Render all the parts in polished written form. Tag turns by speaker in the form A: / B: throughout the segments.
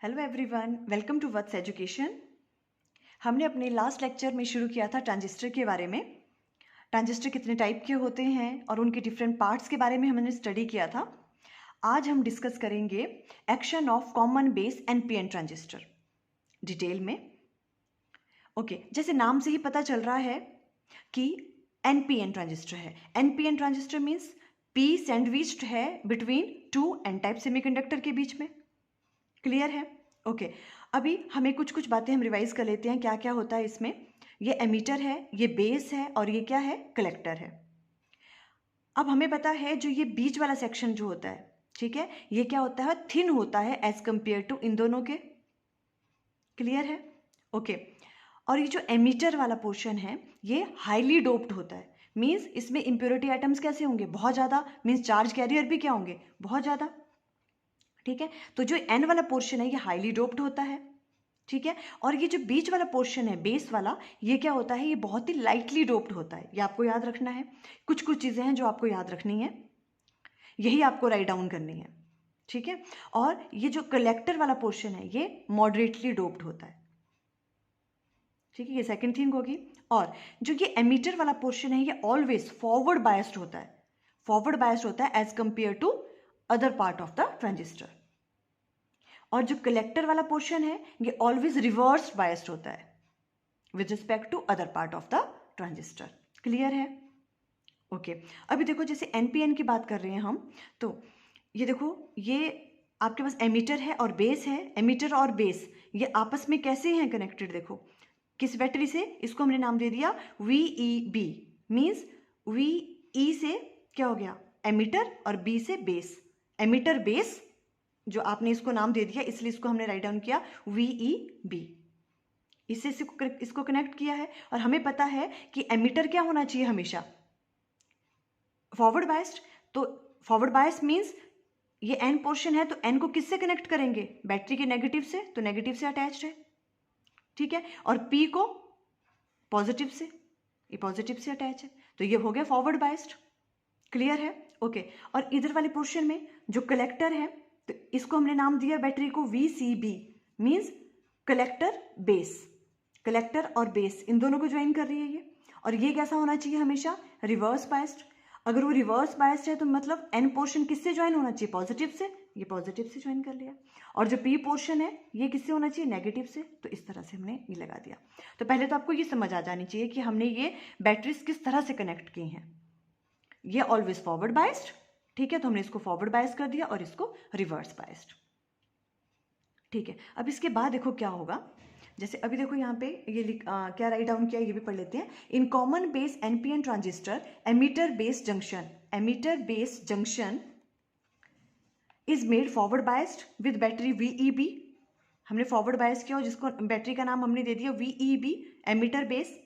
A: Hello everyone, welcome to Vats Education. हमने अपने last lecture में शुरू किया था ट्रांजिस्टर के बारे में। ट्रांजिस्टर कितने टाइप के होते हैं और उनके डिफरेंट पार्ट्स के बारे में हमने स्टडी किया था। आज हम डिस्कस करेंगे action of common base NPN transistor detail में। जैसे नाम से ही पता चल रहा है कि एनपीएन ट्रांजिस्टर है। NPN transistor means P sandwiched है between two N type semiconductor के बीच में। क्लियर है? अभी हमें कुछ बातें हम रिवाइज कर लेते हैं क्या क्या होता है इसमें। ये एमीटर है, ये बेस है और ये क्या है, कलेक्टर है। अब हमें पता है जो ये बीच वाला सेक्शन जो होता है, ठीक है, ये क्या होता है, थिन होता है एज कंपेयर टू इन दोनों के। क्लियर है? और ये जो एमीटर वाला पोर्शन है ये हाईली डोप्ड होता है। मीन्स इसमें इंप्योरिटी आइटम्स कैसे होंगे, बहुत ज़्यादा। मीन्स चार्ज कैरियर भी क्या होंगे, बहुत ज़्यादा। ठीक है, तो जो एन वाला पोर्शन है ये हाईली डोप्ड होता है। ठीक है, और ये जो बीच वाला पोर्शन है बेस वाला, ये क्या होता है, ये बहुत ही लाइटली डोप्ड होता है। ये आपको याद रखना है। कुछ चीज़ें हैं जो आपको याद रखनी है, यही आपको राइट डाउन करनी है। ठीक है, और ये जो कलेक्टर वाला पोर्शन है ये मॉडरेटली डोप्ड होता है। ठीक है, ये सेकंड थिंग होगी। और जो ये एमीटर वाला पोर्शन है ये ऑलवेज फॉरवर्ड बायस्ड होता है। फॉरवर्ड बायस्ड होता है as compare to other part of the transistor. और जो कलेक्टर वाला पोर्शन है ये ऑलवेज रिवर्स बायस्ड होता है with respect to other part of the transistor. Clear है? अभी देखो जैसे एनपीएन की बात कर रहे हैं हम, तो ये देखो ये आपके पास एमीटर है और बेस है। एमीटर और बेस ये आपस में कैसे हैं कनेक्टेड, देखो किस बैटरी से, इसको हमने नाम दे दिया VEB। मीन्स VE से क्या हो गया, एमीटर, और B से बेस। एमीटर बेस जो आपने इसको नाम दे दिया इसलिए इसको हमने राइट डाउन किया VEB। इससे इसको कनेक्ट किया है। और हमें पता है कि एमीटर क्या होना चाहिए, हमेशा फॉरवर्ड बायस्ड। तो फॉरवर्ड बायस मीन्स ये एन पोर्शन है तो एन को किससे कनेक्ट करेंगे, बैटरी के नेगेटिव से, तो नेगेटिव से अटैच्ड है। ठीक है, और पी को पॉजिटिव से, ये पॉजिटिव से अटैच है, तो ये हो गया फॉरवर्ड बायस्ड। क्लियर है? और इधर वाले पोर्शन में जो कलेक्टर है तो इसको हमने नाम दिया बैटरी को VCB। Means collector base. Collector और बेस इन दोनों को ज्वाइन कर रही है ये। और ये कैसा होना चाहिए, हमेशा रिवर्स बायस्ड। अगर वो रिवर्स बायस्ड है तो मतलब एन पोर्शन किससे ज्वाइन होना चाहिए, पॉजिटिव से। ये पॉजिटिव से ज्वाइन कर लिया। और जो पी पोर्शन है ये किससे होना चाहिए, नेगेटिव से। तो इस तरह से हमने ये लगा दिया। तो पहले तो आपको ये समझ आ जानी चाहिए कि हमने ये बैटरीज किस तरह से कनेक्ट की हैं। ये ऑलवेज फॉरवर्ड बायस्ड, ठीक है, तो हमने इसको फॉरवर्ड बायस कर दिया और इसको रिवर्स बायस्ड। ठीक है, अब इसके बाद देखो क्या होगा। जैसे अभी देखो यहाँ पे ये क्या राइट डाउन किया, ये भी पढ़ लेते हैं। In common base NPN transistor emitter base junction is made forward biased with battery VEB। हमने फॉरवर्ड बायस किया और जिसको बैटरी का नाम हमने दे दिया VEB, emitter base.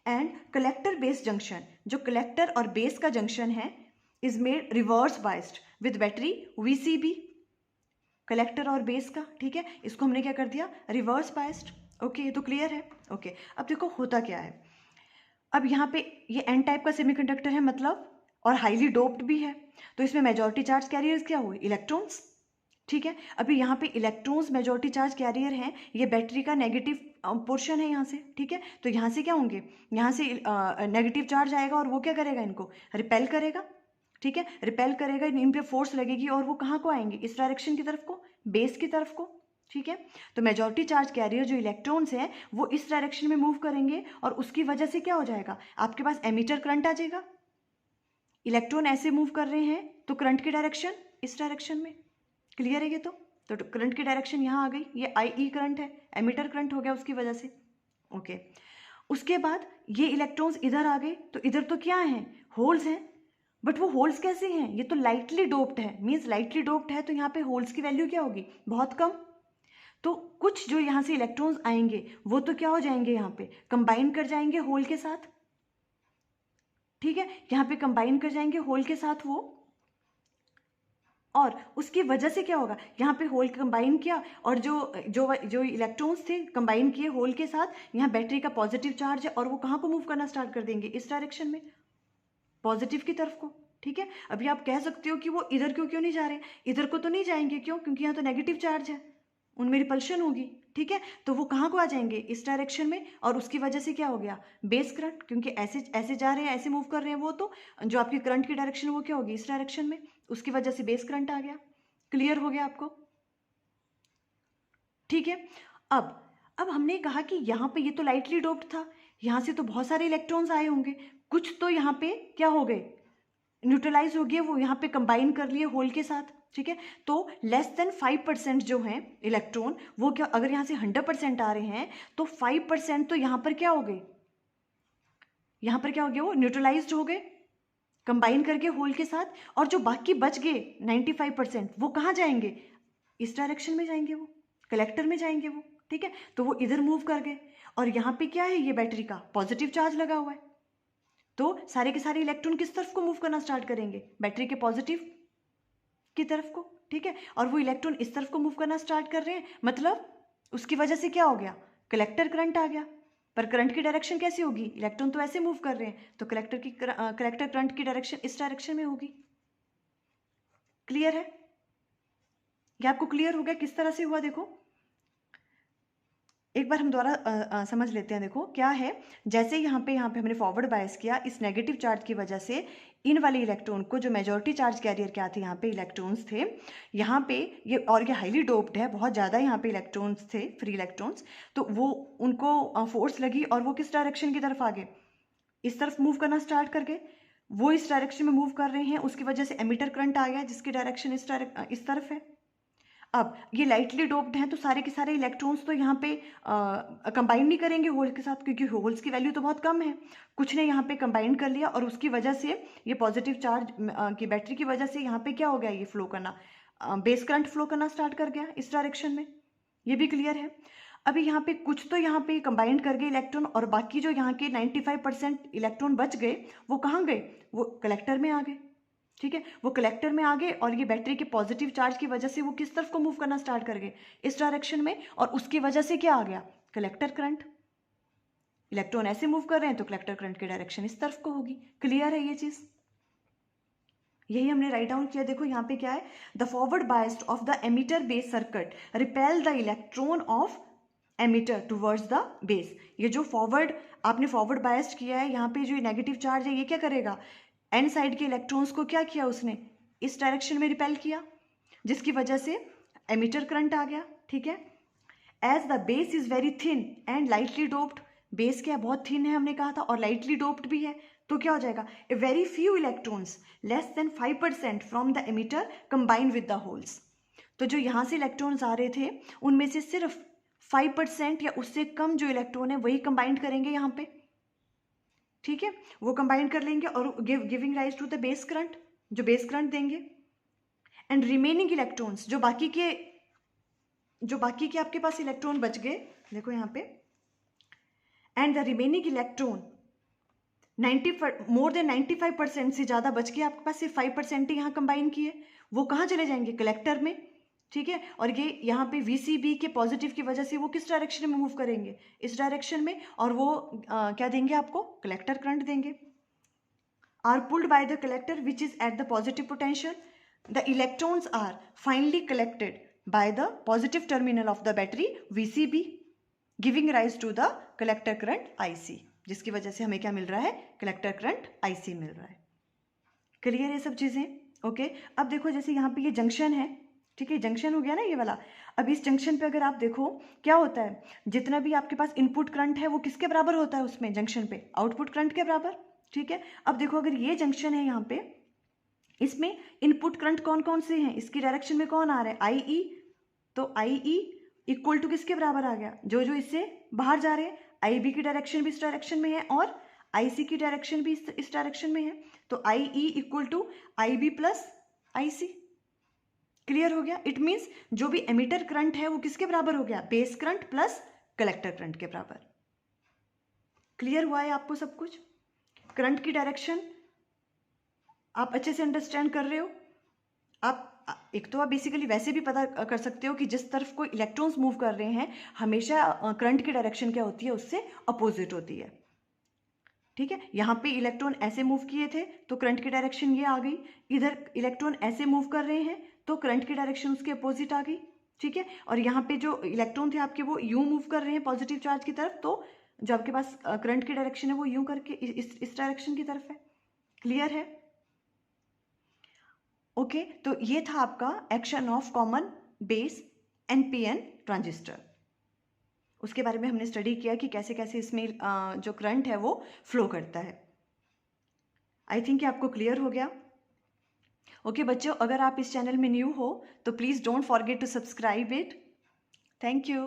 A: And collector base junction, जो कलेक्टर और बेस का जंक्शन है, is made reverse biased with battery VCB। Collector और बेस का, ठीक है, इसको हमने क्या कर दिया, रिवर्स बायस्ड। ये तो क्लियर है। अब देखो होता क्या है। अब यहाँ पे ये एन टाइप का सेमीकंडक्टर है मतलब, और हाईली डोप्ड भी है, तो इसमें मेजॉरिटी चार्ज कैरियर्स क्या हुए, इलेक्ट्रॉन्स। ठीक है, अभी यहाँ पे इलेक्ट्रॉन्स मेजॉरिटी चार्ज कैरियर हैं, ये बैटरी का नेगेटिव पोर्शन है यहाँ से। ठीक है, तो यहाँ से क्या होंगे, यहाँ से नेगेटिव चार्ज आएगा और वो क्या करेगा, इनको रिपेल करेगा। ठीक है, रिपेल करेगा, इन पे फोर्स लगेगी और वो कहाँ को आएंगे, इस डायरेक्शन की तरफ को, बेस की तरफ को। ठीक है, तो मेजॉरिटी चार्ज कैरियर जो इलेक्ट्रॉन्स हैं वो इस डायरेक्शन में मूव करेंगे और उसकी वजह से क्या हो जाएगा, आपके पास एमीटर करंट आ जाएगा। इलेक्ट्रॉन ऐसे मूव कर रहे हैं तो करंट की डायरेक्शन इस डायरेक्शन में। क्लियर है ये तो करंट की डायरेक्शन यहाँ आ गई, ये IE करंट है, एमीटर करंट हो गया उसकी वजह से। उसके बाद ये इलेक्ट्रॉन्स इधर आ गए, तो इधर तो क्या है, होल्स हैं। बट वो होल्स कैसे हैं, ये तो लाइटली डोप्ड है। मीन्स लाइटली डोप्ड है तो यहाँ पे होल्स की वैल्यू क्या होगी, बहुत कम। तो कुछ जो यहाँ से इलेक्ट्रॉन्स आएंगे वो तो क्या हो जाएंगे, यहाँ पे कंबाइन कर जाएंगे होल के साथ। ठीक है, यहाँ पे कंबाइन कर जाएंगे होल के साथ वो, और उसकी वजह से क्या होगा, यहाँ पे होल कंबाइन किया और जो जो जो इलेक्ट्रॉन्स थे कंबाइन किए होल के साथ, यहाँ बैटरी का पॉजिटिव चार्ज है और वो कहाँ को मूव करना स्टार्ट कर देंगे, इस डायरेक्शन में, पॉजिटिव की तरफ को। ठीक है, अभी आप कह सकते हो कि वो इधर क्यों नहीं जा रहे, इधर को तो नहीं जाएंगे, क्यों, क्योंकि यहाँ तो नेगेटिव चार्ज है। उनमें रिपल्शन होगी, ठीक है। तो वो कहाँ को आ जाएंगे, इस डायरेक्शन में, और उसकी वजह से क्या हो गया, बेस करंट, क्योंकि ऐसे ऐसे जा रहे हैं, ऐसे मूव कर रहे हैं वो, तो जो आपकी करंट की डायरेक्शन वो क्या होगी, इस डायरेक्शन में, उसकी वजह से बेस करंट आ गया। क्लियर हो गया आपको, ठीक है। अब हमने कहा कि यहाँ पे ये तो लाइटली डोप्ड था, यहाँ से तो बहुत सारे इलेक्ट्रॉन्स आए होंगे, कुछ तो यहाँ पे क्या हो गए, न्यूट्रलाइज हो गए, वो यहाँ पे कंबाइन कर लिए होल के साथ, ठीक है। तो लेस देन 5% जो हैं इलेक्ट्रॉन, वो क्या, अगर यहाँ से 100% आ रहे हैं तो 5% तो यहाँ पर क्या हो गए, यहाँ पर क्या हो गया, वो न्यूट्रलाइज्ड हो गए कंबाइन करके होल के साथ, और जो बाकी बच गए 95% वो कहाँ जाएंगे, इस डायरेक्शन में जाएंगे, वो कलेक्टर में जाएंगे वो, ठीक है। तो वो इधर मूव कर गए, और यहाँ पे क्या है, ये बैटरी का पॉजिटिव चार्ज लगा हुआ है, तो सारे के सारे इलेक्ट्रॉन किस तरफ को मूव करना स्टार्ट करेंगे, बैटरी के पॉजिटिव की तरफ को, ठीक है। और वो इलेक्ट्रॉन इस तरफ को मूव करना स्टार्ट कर रहे हैं, मतलब उसकी वजह से क्या हो गया, कलेक्टर करंट आ गया। पर करंट की डायरेक्शन कैसी होगी, इलेक्ट्रॉन तो ऐसे मूव कर रहे हैं, तो कलेक्टर करंट की डायरेक्शन इस डायरेक्शन में होगी। क्लियर है, ये आपको क्लियर हो गया किस तरह से हुआ, देखो एक बार हम दोबारा समझ लेते हैं। देखो क्या है, जैसे यहाँ पे हमने फॉरवर्ड बायस किया, इस नेगेटिव चार्ज की वजह से इन वाले इलेक्ट्रॉन को, जो मेजॉरिटी चार्ज कैरियर क्या थे, यहाँ पे इलेक्ट्रॉन्स थे, यहाँ पे ये, और ये हाईली डोप्ड है, बहुत ज़्यादा यहाँ पे इलेक्ट्रॉन्स थे, फ्री इलेक्ट्रॉन्स, तो वो उनको फोर्स लगी और वो किस डायरेक्शन की तरफ आ गए, इस तरफ मूव करना स्टार्ट कर गए, वो इस डायरेक्शन में मूव कर रहे हैं, उसकी वजह से एमिटर करंट आ गया जिसकी डायरेक्शन इस तरफ है। अब ये लाइटली डोप्ड हैं, तो सारे के सारे इलेक्ट्रॉन्स तो यहाँ पे कंबाइन नहीं करेंगे होल के साथ, क्योंकि होल्स की वैल्यू तो बहुत कम है, कुछ ने यहाँ पे कंबाइन कर लिया, और उसकी वजह से ये पॉजिटिव चार्ज की बैटरी की वजह से यहाँ पे क्या हो गया, ये फ्लो करना, बेस करंट फ्लो करना स्टार्ट कर गया इस डायरेक्शन में। ये भी क्लियर है। अभी यहाँ पे कुछ तो यहाँ पे कंबाइन कर गए इलेक्ट्रॉन, और बाकी जो यहाँ के 95% इलेक्ट्रॉन बच गए, वो कहाँ गए, वो कलेक्टर में आ गए, ठीक है। वो कलेक्टर में आ गए, और ये बैटरी के पॉजिटिव चार्ज की वजह से वो किस तरफ को मूव करना स्टार्ट कर गए, इस डायरेक्शन में, और उसकी वजह से क्या आ गया, कलेक्टर करंट। इलेक्ट्रॉन ऐसे मूव कर रहे हैं तो कलेक्टर करंट की डायरेक्शन इस तरफ को होगी। क्लियर है ये चीज, यही हमने राइट डाउन किया। देखो यहाँ पे क्या है, the forward biased of the emitter base circuit repel the electron of emitter towards the base. ये जो फॉरवर्ड आपने फॉरवर्ड बायस्ड किया है, यहाँ पे जो नेगेटिव चार्ज है, ये क्या करेगा, एन साइड के इलेक्ट्रॉन्स को क्या किया उसने, इस डायरेक्शन में रिपेल किया, जिसकी वजह से एमिटर करंट आ गया, ठीक है। As the base is very thin and lightly doped, base क्या बहुत थिन है हमने कहा था, और लाइटली डोप्ड भी है, तो क्या हो जाएगा, a very few electrons less than 5% from the emitter combine with the holes. तो जो यहाँ से इलेक्ट्रॉन्स आ रहे थे, उनमें से सिर्फ 5% या उससे कम जो इलेक्ट्रॉन है वही कंबाइंड करेंगे यहाँ पे, ठीक है, वो कंबाइन कर लेंगे, और giving rise to the base current, जो बेस करंट देंगे। एंड रिमेनिंग इलेक्ट्रॉन्स, जो बाकी के आपके पास इलेक्ट्रॉन बच गए, देखो यहाँ पे, and the remaining electron more than 95% से ज़्यादा बच गए आपके पास, सिर्फ 5% ही यहाँ कंबाइन किए, वो कहाँ चले जाएंगे, कलेक्टर में, ठीक है। और ये यहाँ पे VCB के पॉजिटिव की वजह से वो किस डायरेक्शन में मूव करेंगे, इस डायरेक्शन में, और वो क्या देंगे आपको, कलेक्टर करंट देंगे। Are pulled by the collector which is at the positive potential, the electrons are finally collected by the positive terminal of the battery VCB, giving rise to the collector current IC, जिसकी वजह से हमें क्या मिल रहा है, collector current IC मिल रहा है। Clear है सब चीजें, ओके। अब देखो जैसे यहाँ पे ये जंक्शन है, ठीक है, जंक्शन हो गया ना ये वाला। अब इस जंक्शन पे अगर आप देखो क्या होता है, जितना भी आपके पास इनपुट करंट है वो किसके बराबर होता है उसमें, जंक्शन पे आउटपुट करंट के बराबर, ठीक है। अब देखो अगर ये जंक्शन है यहाँ पे, इसमें इनपुट करंट कौन कौन से हैं, इसकी डायरेक्शन में कौन आ रहा है, IE, तो IE इक्वल टू किसके बराबर आ गया, जो जो इससे बाहर जा रहे हैं, IB की डायरेक्शन भी इस डायरेक्शन में है, और IC की डायरेक्शन भी इस डायरेक्शन में है, तो IE equal to IB plus IC। Clear हो गया, इट मीन्स जो भी एमिटर करंट है वो किसके बराबर हो गया, base current plus collector current के बराबर। क्लियर हुआ है आपको सब कुछ, करंट की डायरेक्शन आप अच्छे से अंडरस्टैंड कर रहे हो। आप एक तो आप बेसिकली वैसे भी पता कर सकते हो कि जिस तरफ कोई इलेक्ट्रॉन्स मूव कर रहे हैं, हमेशा करंट की डायरेक्शन क्या होती है, उससे अपोजिट होती है, ठीक है। यहाँ पे इलेक्ट्रॉन ऐसे मूव किए थे तो करंट की डायरेक्शन ये आ गई, इधर इलेक्ट्रॉन ऐसे मूव कर रहे हैं तो करंट की डायरेक्शन उसके अपोजिट आ गई, ठीक है। और यहाँ पे जो इलेक्ट्रॉन थे आपके वो यूं मूव कर रहे हैं पॉजिटिव चार्ज की तरफ, तो जो आपके पास करंट की डायरेक्शन है वो यूं करके इस डायरेक्शन की तरफ है। क्लियर है? ओके, तो ये था आपका action of common base NPN transistor. उसके बारे में हमने स्टडी किया कि कैसे कैसे इसमें जो करंट है वो फ्लो करता है। आई थिंक आपको क्लियर हो गया। ओके बच्चों, अगर आप इस चैनल में न्यू हो तो please don't forget to subscribe it. Thank you.